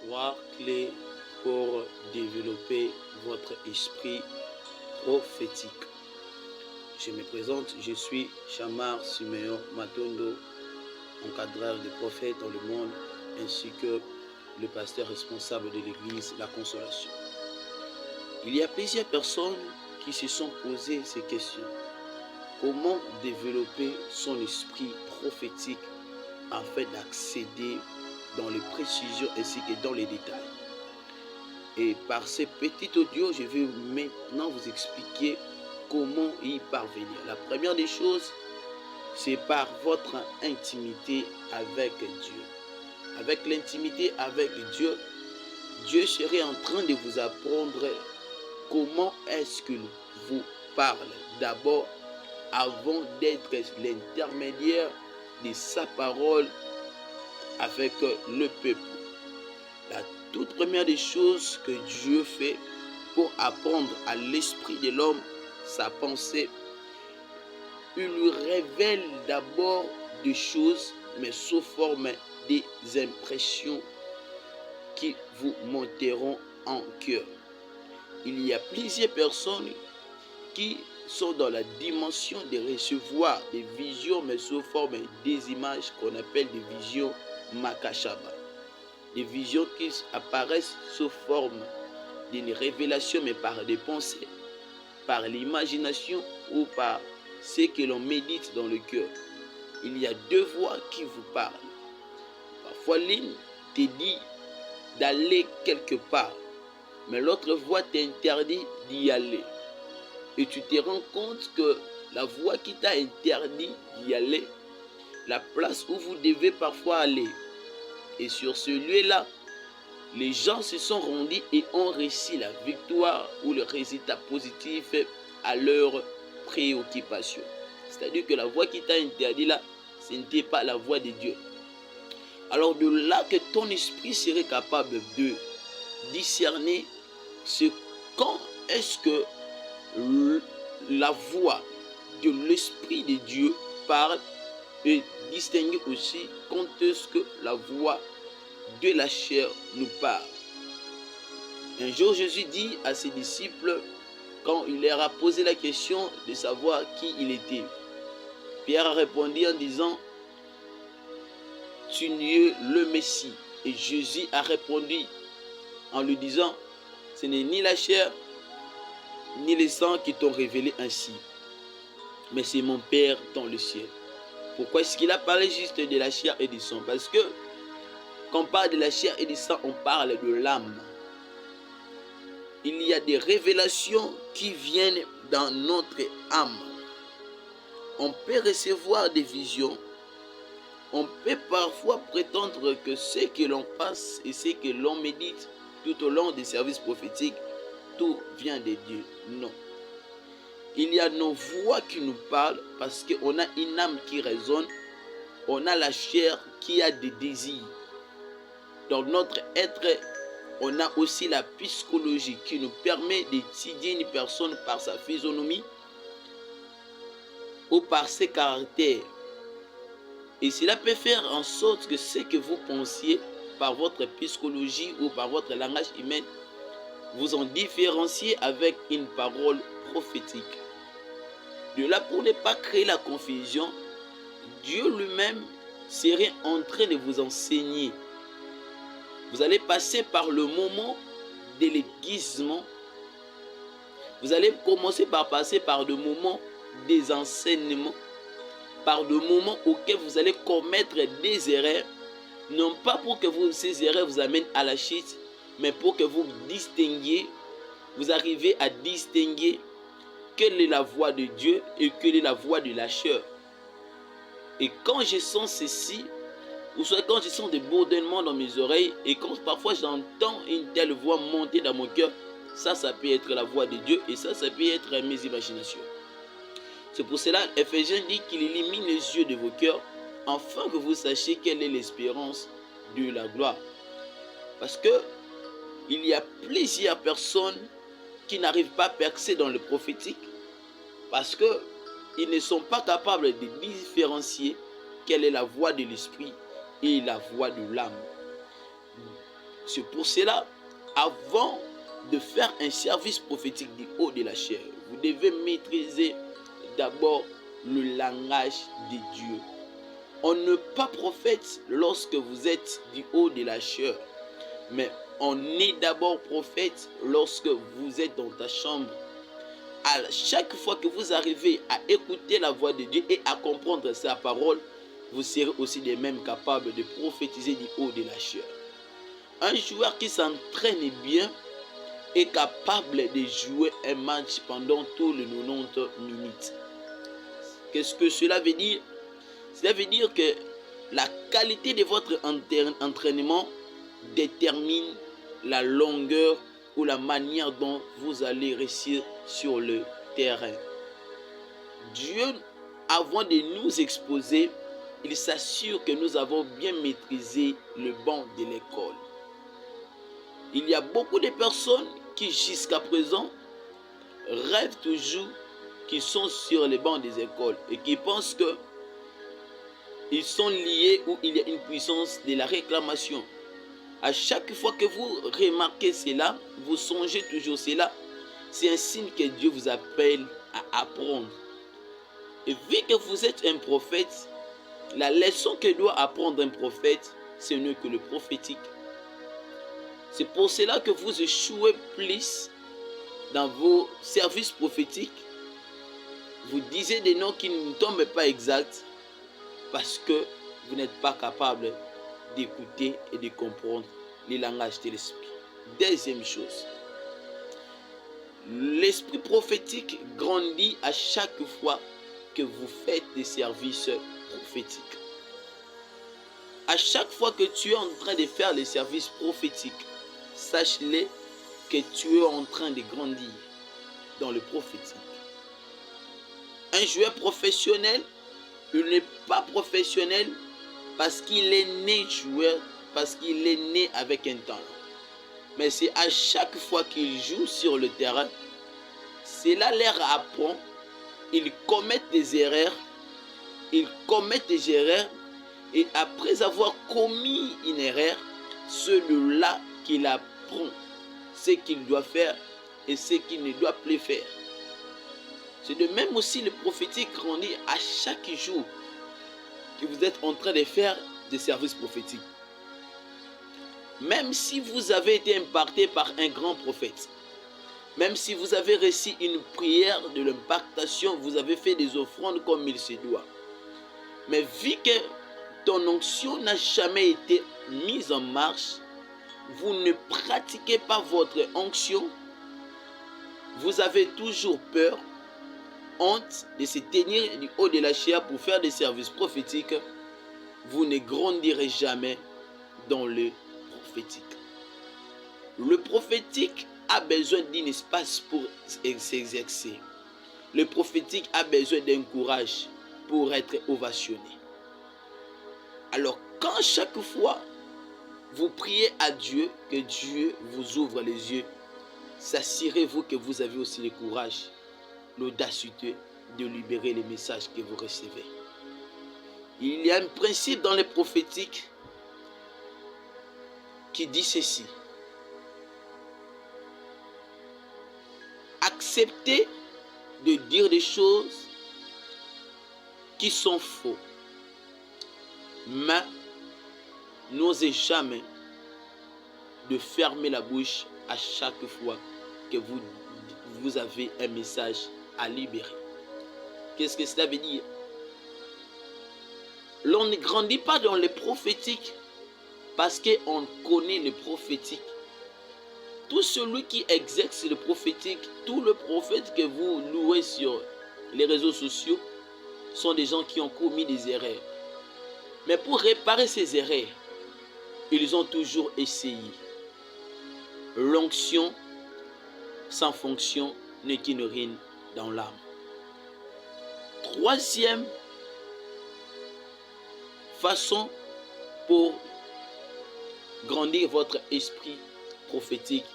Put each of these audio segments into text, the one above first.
3 clés pour développer votre esprit prophétique. Je me présente, je suis Chamar Siméon Matondo, encadreur des prophètes dans le monde, ainsi que le pasteur responsable de l'église La Consolation. Il y a plusieurs personnes qui se sont posées ces questions. Comment développer son esprit prophétique afin d'accéder dans les précisions ainsi que dans les détails? Et par ces petits audios, je vais maintenant vous expliquer comment y parvenir. La première des choses, c'est par votre intimité avec Dieu. Avec l'intimité avec Dieu, Dieu serait en train de vous apprendre comment est-ce qu'il vous parle. D'abord, avant d'être l'intermédiaire de sa parole avec le peuple. La toute première des choses que Dieu fait pour apprendre à l'esprit de l'homme sa pensée, il lui révèle d'abord des choses, mais sous forme des impressions qui vous monteront en cœur. Il y a plusieurs personnes qui sont dans la dimension de recevoir des visions, mais sous forme des images qu'on appelle des visions makashaba. Des visions qui apparaissent sous forme d'une révélation, mais par des pensées, par l'imagination ou par ce que l'on médite dans le cœur. Il y a deux voix qui vous parlent. Parfois, l'une te dit d'aller quelque part, mais l'autre voix t'interdit d'y aller. Et tu te rends compte que la voix qui t'a interdit d'y aller, la place où vous devez parfois aller, et sur ce lieu-là, les gens se sont rendus et ont réussi la victoire ou le résultat positif à leur préoccupation. C'est-à-dire que la voix qui t'a interdit là, ce n'était pas la voix de Dieu. Alors de là que ton esprit serait capable de discerner quand est-ce que la voix de l'esprit de Dieu parle, et distinguer aussi quand est-ce que la voix de la chair nous parle. Un jour, Jésus dit à ses disciples, quand il leur a posé la question de savoir qui il était, Pierre a répondu en disant, tu es le Messie. Et Jésus a répondu en lui disant, ce n'est ni la chair ni le sang qui t'ont révélé ainsi, mais c'est mon Père dans le ciel. Pourquoi est-ce qu'il a parlé juste de la chair et du sang? Parce que quand on parle de la chair et du sang, on parle de l'âme. Il y a des révélations qui viennent dans notre âme. On peut recevoir des visions. On peut parfois prétendre que ce que l'on passe et ce que l'on médite tout au long des services prophétiques, tout vient de Dieu. Non. Il y a nos voix qui nous parlent parce qu'on a une âme qui résonne. On a la chair qui a des désirs. Dans notre être, on a aussi la psychologie qui nous permet d'étudier une personne par sa physionomie ou par ses caractères. Et cela peut faire en sorte que ce que vous pensiez par votre psychologie ou par votre langage humain, vous en différenciez avec une parole prophétique. De là, pour ne pas créer la confusion, Dieu lui-même serait en train de vous enseigner. Vous allez passer par le moment de l'aiguisement. Vous allez commencer par passer par le moment des enseignements, par le moment auquel vous allez commettre des erreurs, non pas pour que ces erreurs vous amènent à la chute, mais pour que vous distinguiez, vous arrivez à distinguer quelle est la voix de Dieu et quelle est la voix de la chair. Et quand je sens ceci, ou soit quand je sens des bourdonnements dans mes oreilles, et quand parfois j'entends une telle voix monter dans mon cœur, ça peut être la voix de Dieu, et ça peut être mes imaginations. C'est pour cela, Ephésiens dit qu'il illumine les yeux de vos cœurs, afin que vous sachiez quelle est l'espérance de la gloire. Parce que il y a plusieurs personnes qui n'arrivent pas à percer dans le prophétique, parce qu'ils ne sont pas capables de différencier quelle est la voix de l'esprit et la voix de l'âme. C'est pour cela, avant de faire un service prophétique du haut de la chair, vous devez maîtriser d'abord le langage de Dieu. On n'est pas prophète lorsque vous êtes du haut de la chair, mais on est d'abord prophète lorsque vous êtes dans ta chambre. À chaque fois que vous arrivez à écouter la voix de Dieu et à comprendre sa parole, vous serez aussi de même capable de prophétiser du haut de la chair. Un joueur qui s'entraîne bien est capable de jouer un match pendant tous les 90 minutes. Qu'est-ce que cela veut dire? Cela veut dire que la qualité de votre entraînement détermine la longueur ou la manière dont vous allez réussir sur le terrain. Dieu, avant de nous exposer, il s'assure que nous avons bien maîtrisé le banc de l'école. Il y a beaucoup de personnes qui jusqu'à présent rêvent toujours qu'ils sont sur les bancs des écoles et qui pensent que ils sont liés ou il y a une puissance de la réclamation. À chaque fois que vous remarquez cela, vous songez toujours cela, c'est un signe que Dieu vous appelle à apprendre. Et vu que vous êtes un prophète, la leçon que doit apprendre un prophète, ce n'est que le prophétique. C'est pour cela que vous échouez plus dans vos services prophétiques. Vous disiez des noms qui ne tombent pas exacts parce que vous n'êtes pas capable d'écouter et de comprendre les langages de l'esprit. Deuxième chose, l'esprit prophétique grandit à chaque fois que vous faites des services prophétiques. À chaque fois que tu es en train de faire des services prophétiques, sache-le que tu es en train de grandir dans le prophétique. Un joueur professionnel, il n'est pas professionnel parce qu'il est né joueur, parce qu'il est né avec un talent. Mais c'est à chaque fois qu'il joue sur le terrain, cela leur apprend, ils commettent des erreurs, et après avoir commis une erreur, celui-là qu'il apprend ce qu'il doit faire et ce qu'il ne doit plus faire. C'est de même aussi le prophétique grandit à chaque jour que vous êtes en train de faire des services prophétiques. Même si vous avez été impacté par un grand prophète, même si vous avez reçu une prière de l'impactation, vous avez fait des offrandes comme il se doit. Mais vu que ton onction n'a jamais été mise en marche, vous ne pratiquez pas votre onction, vous avez toujours peur, honte de se tenir du haut de la chair pour faire des services prophétiques, vous ne grandirez jamais dans le prophétique. Le prophétique a besoin d'un espace pour s'exercer. Le prophétique a besoin d'un courage pour être ovationné. Alors, quand chaque fois vous priez à Dieu, que Dieu vous ouvre les yeux, s'assurez-vous que vous avez aussi le courage, l'audacité de libérer les messages que vous recevez. Il y a un principe dans les prophétiques qui dit ceci. Acceptez de dire des choses qui sont fausses, mais n'osez jamais de fermer la bouche à chaque fois que vous avez un message à libérer. Qu'est-ce que cela veut dire? L'on ne grandit pas dans le prophétique parce qu'on connaît le prophétique. Tout celui qui exerce le prophétique, tout le prophète que vous louez sur les réseaux sociaux, sont des gens qui ont commis des erreurs. Mais pour réparer ces erreurs, ils ont toujours essayé. L'onction sans fonction n'est qu'une urine dans l'âme. Troisième façon pour grandir votre esprit prophétique,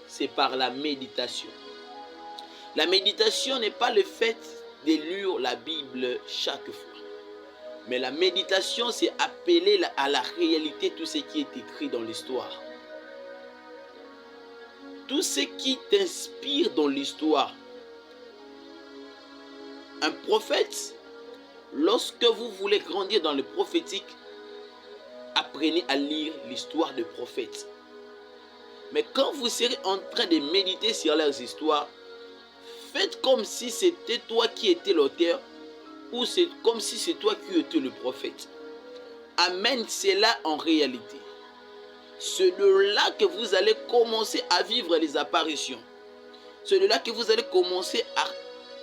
c'est par la méditation. La méditation n'est pas le fait de lire la Bible chaque fois. Mais la méditation, c'est appeler à la réalité tout ce qui est écrit dans l'histoire. tout ce qui t'inspire dans l'histoire. Un prophète, lorsque vous voulez grandir dans le prophétique, apprenez à lire l'histoire des prophètes. Mais quand vous serez en train de méditer sur leurs histoires, faites comme si c'était toi qui étais l'auteur ou c'est comme si c'est toi qui étais le prophète. Amène cela en réalité. C'est de là que vous allez commencer à vivre les apparitions. C'est de là que vous allez commencer à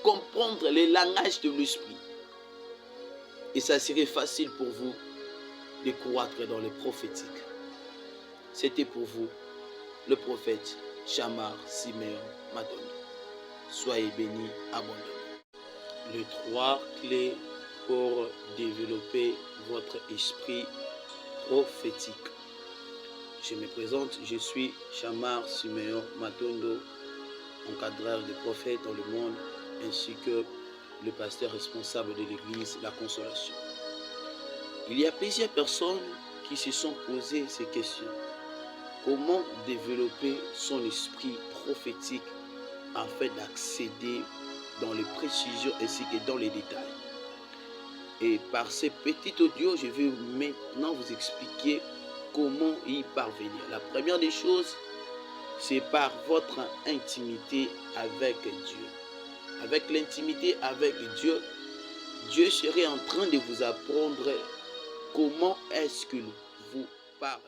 comprendre les langages de l'esprit. Et ça serait facile pour vous de croître dans le prophétique. C'était pour vous le prophète Chamar Simeon Matondo. Soyez bénis abondamment. Les 3 clés pour développer votre esprit prophétique. Je me présente, je suis Chamar Simeon Matondo, encadreur des prophètes dans le monde, ainsi que le pasteur responsable de l'église La Consolation. Il y a plusieurs personnes qui se sont posées ces questions. Comment développer son esprit prophétique afin d'accéder dans les précisions ainsi que dans les détails? Et par ces petits audios, je vais maintenant vous expliquer comment y parvenir. La première des choses, c'est par votre intimité avec Dieu. Avec l'intimité avec Dieu, Dieu serait en train de vous apprendre comment est-ce qu'il vous parle.